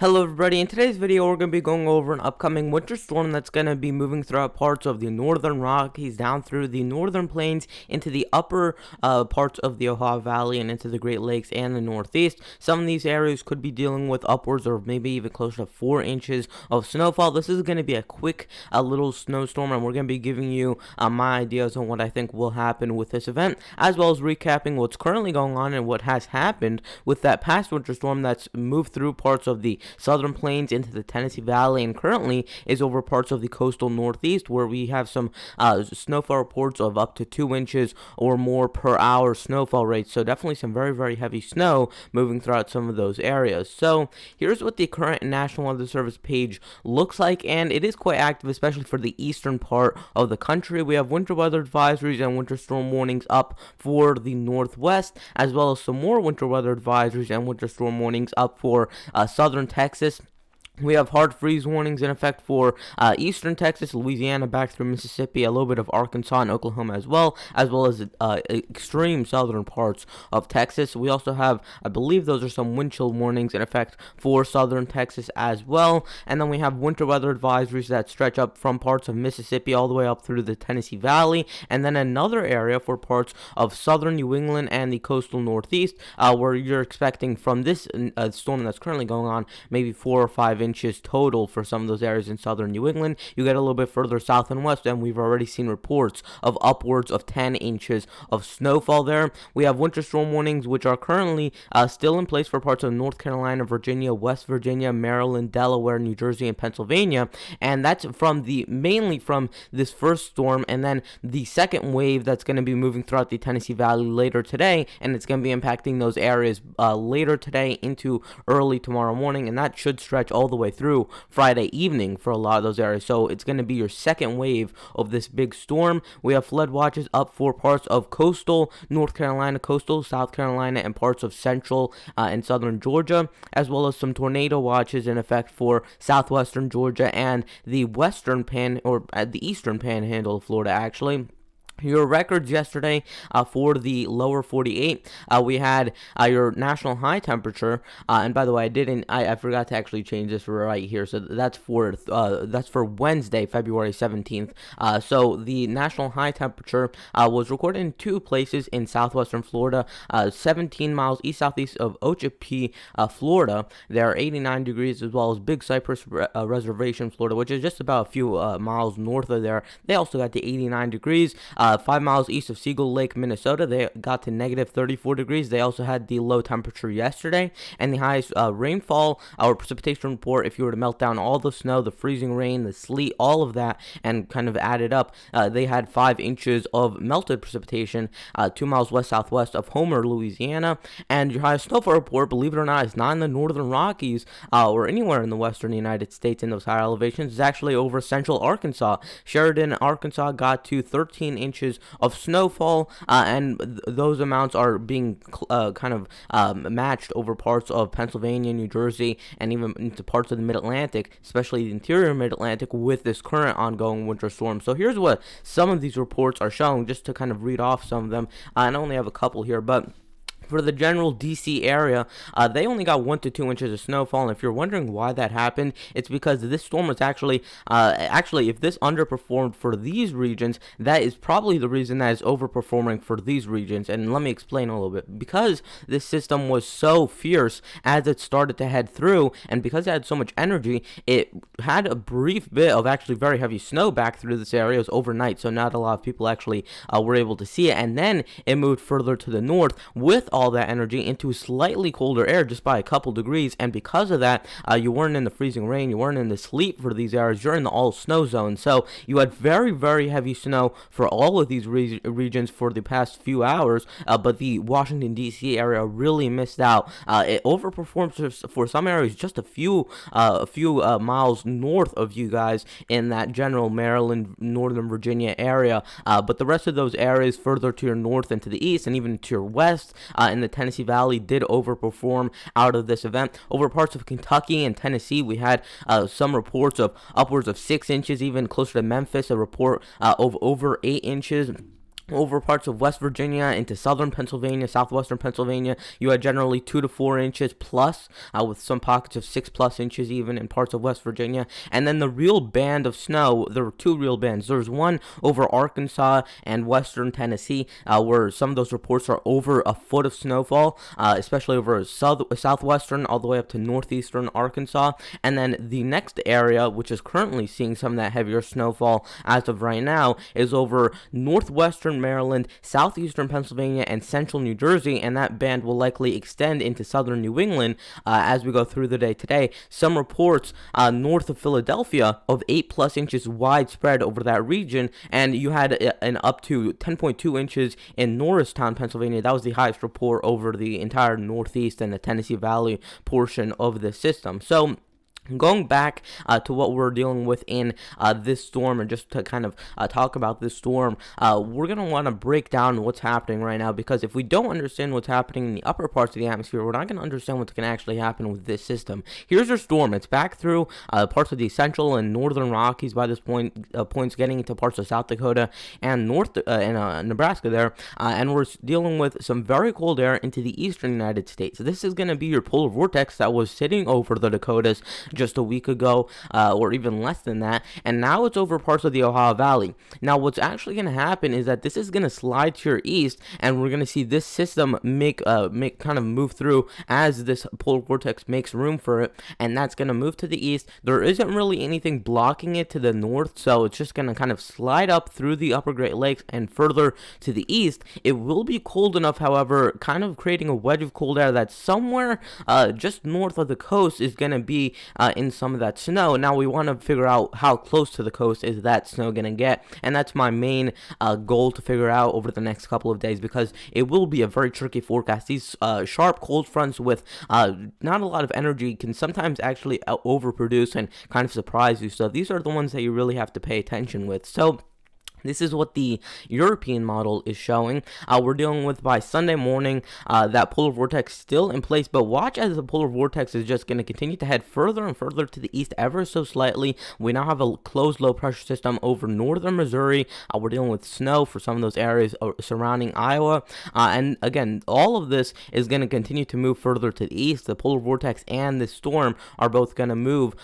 Hello everybody, in today's video we're going to be going over an upcoming winter storm that's going to be moving throughout parts of the northern Rockies, down through the northern plains, into the upper parts of the Ohio Valley, and into the Great Lakes and the Northeast. Some of these areas could be dealing with upwards or maybe even close to 4 inches of snowfall. This is going to be a quick little snowstorm, and we're going to be giving you my ideas on what I think will happen with this event, as well as recapping what's currently going on and what has happened with that past winter storm that's moved through parts of the southern plains into the Tennessee Valley and currently is over parts of the coastal Northeast, where we have some snowfall reports of up to 2 inches or more per hour snowfall rates. So definitely some very, very heavy snow moving throughout some of those areas. So here's what the current National Weather Service page looks like, and it is quite active, especially for the eastern part of the country. We have winter weather advisories and winter storm warnings up for the Northwest, as well as some more winter weather advisories and winter storm warnings up for southern Texas. We have hard freeze warnings in effect for eastern Texas, Louisiana, back through Mississippi, a little bit of Arkansas and Oklahoma as well as extreme southern parts of Texas. We also have, I believe those are some wind chill warnings in effect for southern Texas as well. And then we have winter weather advisories that stretch up from parts of Mississippi all the way up through the Tennessee Valley. And then another area for parts of southern New England and the coastal Northeast, where you're expecting from this storm that's currently going on maybe 4 or 5 inches total for some of those areas in southern New England. You get a little bit further south and west, and we've already seen reports of upwards of 10 inches of snowfall there. We have winter storm warnings, which are currently still in place for parts of North Carolina, Virginia, West Virginia, Maryland, Delaware, New Jersey, and Pennsylvania. And that's mainly from this first storm, and then the second wave that's going to be moving throughout the Tennessee Valley later today, and it's going to be impacting those areas later today into early tomorrow morning, and that should stretch all the way through Friday evening for a lot of those areas. So it's going to be your second wave of this big storm. We have flood watches up for parts of coastal North Carolina, coastal South Carolina, and parts of central and southern Georgia, as well as some tornado watches in effect for southwestern Georgia and the the eastern panhandle of Florida, actually. Your records yesterday for the lower 48, we had your national high temperature, and by the way, I forgot to actually change this right here, so that's for Wednesday, February 17th. So the national high temperature was recorded in 2 places in southwestern Florida, 17 miles east-southeast of Okeechobee, Florida. There are 89 degrees, as well as Big Cypress Reservation, Florida, which is just about a few miles north of there. They also got to 89 degrees. 5 miles east of Seagull Lake, Minnesota, they got to negative 34 degrees. They also had the low temperature yesterday, and the highest rainfall or precipitation report, if you were to melt down all the snow, the freezing rain, the sleet, all of that, and kind of add it up, they had 5 inches of melted precipitation 2 miles west-southwest of Homer, Louisiana. And your highest snowfall report, believe it or not, is not in the northern Rockies or anywhere in the western United States in those higher elevations. It's actually over central Arkansas. Sheridan, Arkansas got to 13 inches of snowfall, and those amounts are being matched over parts of Pennsylvania, New Jersey, and even into parts of the Mid-Atlantic, especially the interior Mid-Atlantic, with this current ongoing winter storm. So here's what some of these reports are showing, just to kind of read off some of them. I only have a couple here, but for the general D.C. area, they only got 1 to 2 inches of snowfall, and if you're wondering why that happened, it's because this storm was actually, if this underperformed for these regions, that is probably the reason that it's overperforming for these regions. And let me explain a little bit. Because this system was so fierce as it started to head through, and because it had so much energy, it had a brief bit of actually very heavy snow back through this area. It was overnight, so not a lot of people actually were able to see it, and then it moved further to the north with all that energy into slightly colder air just by a couple degrees, and because of that, you weren't in the freezing rain, you weren't in the sleet for these areas, you're in the all snow zone. So you had very, very heavy snow for all of these regions for the past few hours, but the Washington D.C. area really missed out. It overperformed for some areas just a few miles north of you guys in that general Maryland, Northern Virginia area, but the rest of those areas further to your north and to the east and even to your west in the Tennessee Valley did overperform out of this event. Over parts of Kentucky and Tennessee, we had some reports of upwards of 6 inches, even closer to Memphis, a report of over 8 inches. over parts of West Virginia into southern Pennsylvania, southwestern Pennsylvania. You had generally 2 to 4 inches plus, with some pockets of 6+ inches even in parts of West Virginia. And then the real band of snow, there were 2 real bands. There's one over Arkansas and western Tennessee, where some of those reports are over a foot of snowfall, especially over southwestern all the way up to northeastern Arkansas. And then the next area, which is currently seeing some of that heavier snowfall as of right now, is over northwestern Maryland, southeastern Pennsylvania, and central New Jersey, and that band will likely extend into southern New England as we go through the day today. Some reports north of Philadelphia of 8+ inches widespread over that region, and you had an up to 10.2 inches in Norristown, Pennsylvania. That was the highest report over the entire Northeast and the Tennessee Valley portion of the system. So, going back to what we're dealing with in this storm, and just to kind of talk about this storm, we're going to want to break down what's happening right now, because if we don't understand what's happening in the upper parts of the atmosphere, we're not going to understand what's going to actually happen with this system. Here's our storm. It's back through parts of the central and northern Rockies by this point, points getting into parts of South Dakota and Nebraska there, and we're dealing with some very cold air into the eastern United States. So this is going to be your polar vortex that was sitting over the Dakotas just a week ago, or even less than that, and now it's over parts of the Ohio Valley. Now what's actually going to happen is that this is going to slide to your east, and we're going to see this system make kind of move through as this polar vortex makes room for it, and that's going to move to the east. There isn't really anything blocking it to the north, so it's just going to kind of slide up through the upper Great Lakes and further to the east. It will be cold enough, however, kind of creating a wedge of cold air that's somewhere just north of the coast is going to be in some of that snow. Now we want to figure out how close to the coast is that snow going to get, and that's my main goal to figure out over the next couple of days, because it will be a very tricky forecast. These sharp cold fronts with not a lot of energy can sometimes actually overproduce and kind of surprise you, so these are the ones that you really have to pay attention with. So this is what the European model is showing. We're dealing with by Sunday morning that polar vortex still in place, but watch as the polar vortex is just going to continue to head further and further to the east ever so slightly. We now have a closed low pressure system over northern Missouri. We're dealing with snow for some of those areas surrounding Iowa, and again, all of this is going to continue to move further to the east. The polar vortex and the storm are both going to move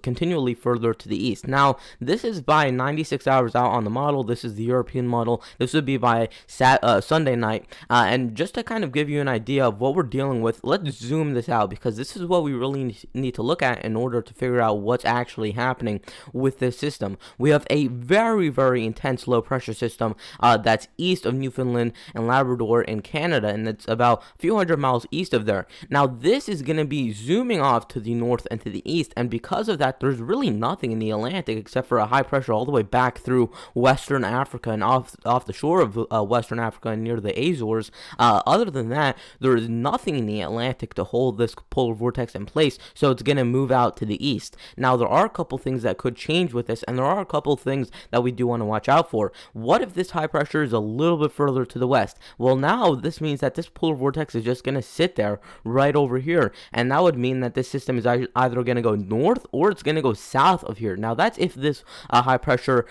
continually further to the east. Now, this is by 96 hours out on the model. This is the European model. This would be by Sunday night. And just to kind of give you an idea of what we're dealing with, let's zoom this out, because this is what we really need to look at in order to figure out what's actually happening with this system. We have a very, very intense low pressure system that's east of Newfoundland and Labrador in Canada, and it's about a few hundred miles east of there. Now, this is going to be zooming off to the north and to the east, and because of that, there's really nothing in the Atlantic except for a high pressure all the way back through Western Africa and off the shore of Western Africa and near the Azores. Other than that, there is nothing in the Atlantic to hold this polar vortex in place, so it's going to move out to the east. Now, there are a couple things that could change with this, and there are a couple things that we do want to watch out for. What if this high pressure is a little bit further to the west? Well, now this means that this polar vortex is just going to sit there right over here, and that would mean that this system is either going to go north or it's going to go south of here. Now, that's if this high pressure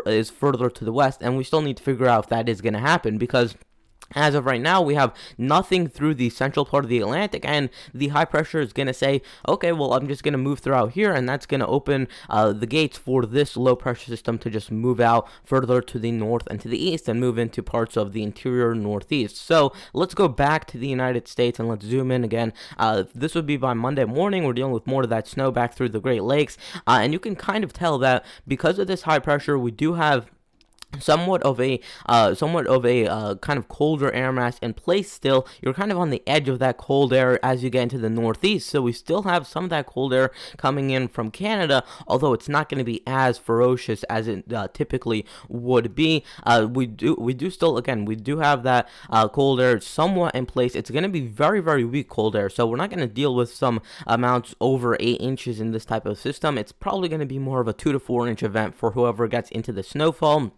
is further to the west, and we still need to figure out if that is going to happen, because as of right now, we have nothing through the central part of the Atlantic, and the high pressure is going to say, okay, well, I'm just going to move throughout here, and that's going to open the gates for this low pressure system to just move out further to the north and to the east and move into parts of the interior northeast. So let's go back to the United States and let's zoom in again. This would be by Monday morning. We're dealing with more of that snow back through the Great Lakes, and you can kind of tell that because of this high pressure, we do have somewhat of a kind of colder air mass in place still. You're kind of on the edge of that cold air as you get into the northeast, so we still have some of that cold air coming in from Canada, although it's not going to be as ferocious as it typically would be. We do still have that cold air somewhat in place. It's going to be very, very weak cold air, so we're not going to deal with some amounts over 8 inches in this type of system. It's probably going to be more of a 2 to 4 inch event for whoever gets into the snowfall.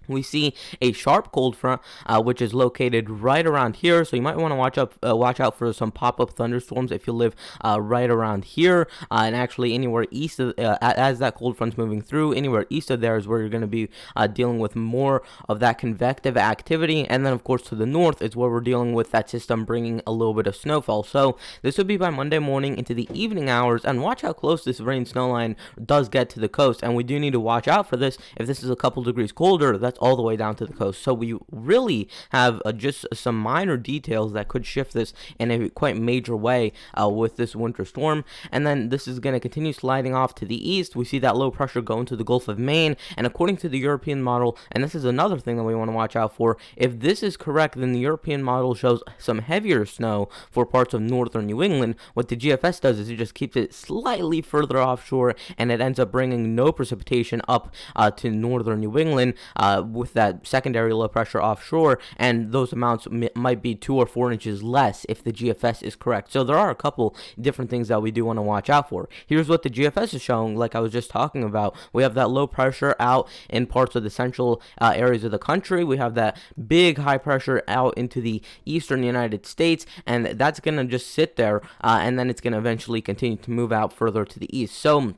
We see a sharp cold front, which is located right around here. So you might want to watch out for some pop-up thunderstorms if you live right around here, and actually anywhere east of, as that cold front's moving through, anywhere east of there is where you're going to be dealing with more of that convective activity. And then, of course, to the north is where we're dealing with that system bringing a little bit of snowfall. So this would be by Monday morning into the evening hours, and watch how close this rain snow line does get to the coast. And we do need to watch out for this. If this is a couple degrees colder, that's all the way down to the coast. So we really have just some minor details that could shift this in a quite major way with this winter storm. And then this is going to continue sliding off to the east. We see that low pressure go into the Gulf of Maine, and according to the European model, and this is another thing that we want to watch out for, if this is correct, then the European model shows some heavier snow for parts of northern New England. What the GFS does is it just keeps it slightly further offshore, and it ends up bringing no precipitation up to northern New England with that secondary low pressure offshore, and those amounts might be 2 or 4 inches less if the GFS is correct. So there are a couple different things that we do want to watch out for. Here's what the GFS is showing, like I was just talking about. We have that low pressure out in parts of the central areas of the country. We have that big high pressure out into the eastern United States, and that's going to just sit there, and then it's going to eventually continue to move out further to the east. So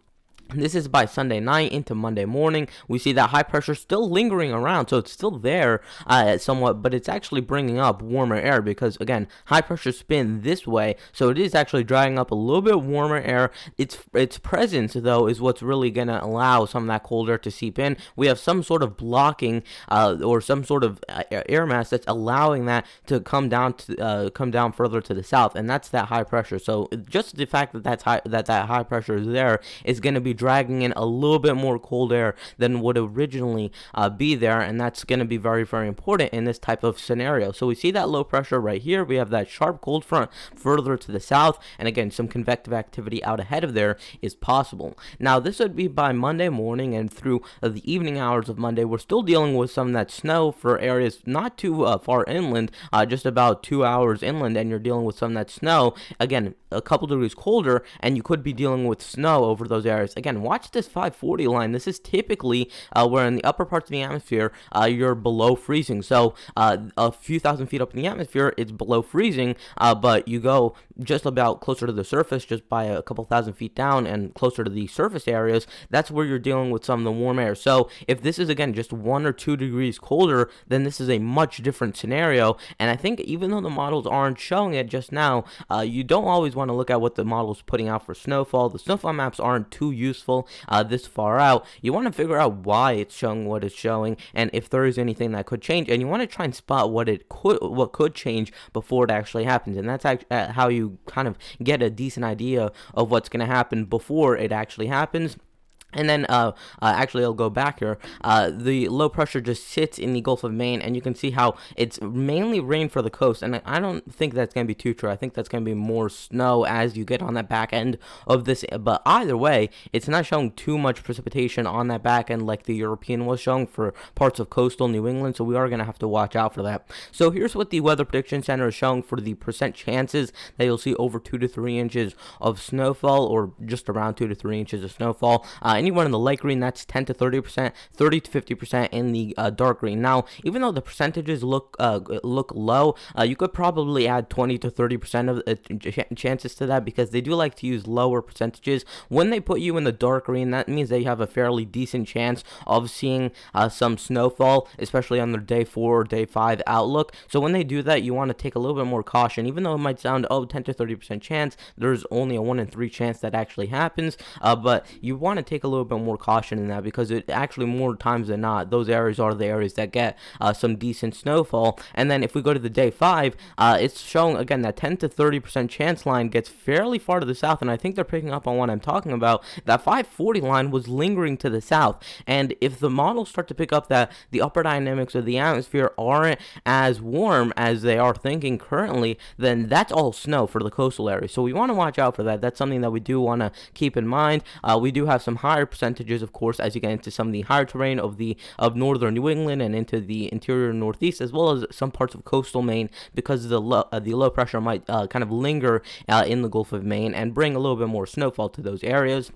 this is by Sunday night into Monday morning. We see that high pressure still lingering around, so it's still there somewhat, but it's actually bringing up warmer air because, again, high pressure spin this way, so it is actually drying up a little bit warmer air. Its presence, though, is what's really going to allow some of that cold air to seep in. We have some sort of blocking or some sort of air mass that's allowing that to come down further to the south, and that's that high pressure. So just the fact that that high pressure is there is going to be dragging in a little bit more cold air than would originally be there, and that's going to be very, very important in this type of scenario. So we see that low pressure right here. We have that sharp cold front further to the south, and again, some convective activity out ahead of there is possible. Now, this would be by Monday morning, and through the evening hours of Monday, we're still dealing with some of that snow for areas not too far inland, just about 2 hours inland, and you're dealing with some of that snow. Again, a couple degrees colder, and you could be dealing with snow over those areas. Again, watch this 540 line. This is typically where in the upper parts of the atmosphere you're below freezing. So a few thousand feet up in the atmosphere, it's below freezing, but you go just about closer to the surface, just by a couple thousand feet down and closer to the surface areas, that's where you're dealing with some of the warm air. So if this is, again, just 1 or 2 degrees colder, then this is a much different scenario. And I think even though the models aren't showing it just now, you don't always want to look at what the model's putting out for snowfall. The snowfall maps aren't too useful this far out. You want to figure out why it's showing what it's showing, and if there is anything that could change, and you want to try and spot what could change before it actually happens. And that's how you kind of get a decent idea of what's going to happen before it actually happens. And then, actually, I'll go back here. The low pressure just sits in the Gulf of Maine, and you can see how it's mainly rain for the coast. And I don't think that's going to be too true. I think that's going to be more snow as you get on that back end of this. But either way, it's not showing too much precipitation on that back end like the European was showing for parts of coastal New England. So we are going to have to watch out for that. So here's what the Weather Prediction Center is showing for the percent chances that you'll see over 2 to 3 inches of snowfall, or just around 2 to 3 inches of snowfall. Anyone in the light green, that's 10 to 30%, 30 to 50% in the dark green. Now, even though the percentages look low, you could probably add 20 to 30% of chances to that, because they do like to use lower percentages. When they put you in the dark green, that means they have a fairly decent chance of seeing some snowfall, especially on their day 4 or day 5 outlook. So when they do that, you want to take a little bit more caution. Even though it might sound, 10 to 30% chance, there's only a 1 in 3 chance that actually happens, but you want to take a little bit more caution in that, because it actually, more times than not, those areas are the areas that get some decent snowfall. And then if we go to the day 5, it's showing, again, that 10 to 30% chance line gets fairly far to the south, and I think they're picking up on what I'm talking about. That 540 line was lingering to the south, and if the models start to pick up that the upper dynamics of the atmosphere aren't as warm as they are thinking currently, then that's all snow for the coastal area. So we want to watch out for that. That's something that we do want to keep in mind. We do have some higher percentages, of course, as you get into some of the higher terrain of northern New England and into the interior northeast, as well as some parts of coastal Maine, because the low pressure might kind of linger in the Gulf of Maine and bring a little bit more snowfall to those areas.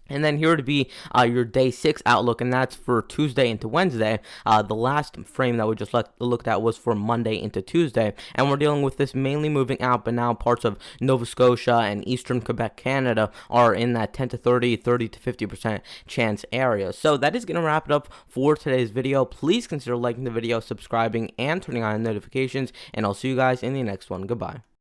And then here to be your day 6 outlook, and that's for Tuesday into Wednesday. The last frame that we just looked at was for Monday into Tuesday, and we're dealing with this mainly moving out, but now parts of Nova Scotia and eastern Quebec, Canada are in that 10 to 30, 30 to 50% chance area. So that is going to wrap it up for today's video. Please consider liking the video, subscribing, and turning on notifications, and I'll see you guys in the next one. Goodbye.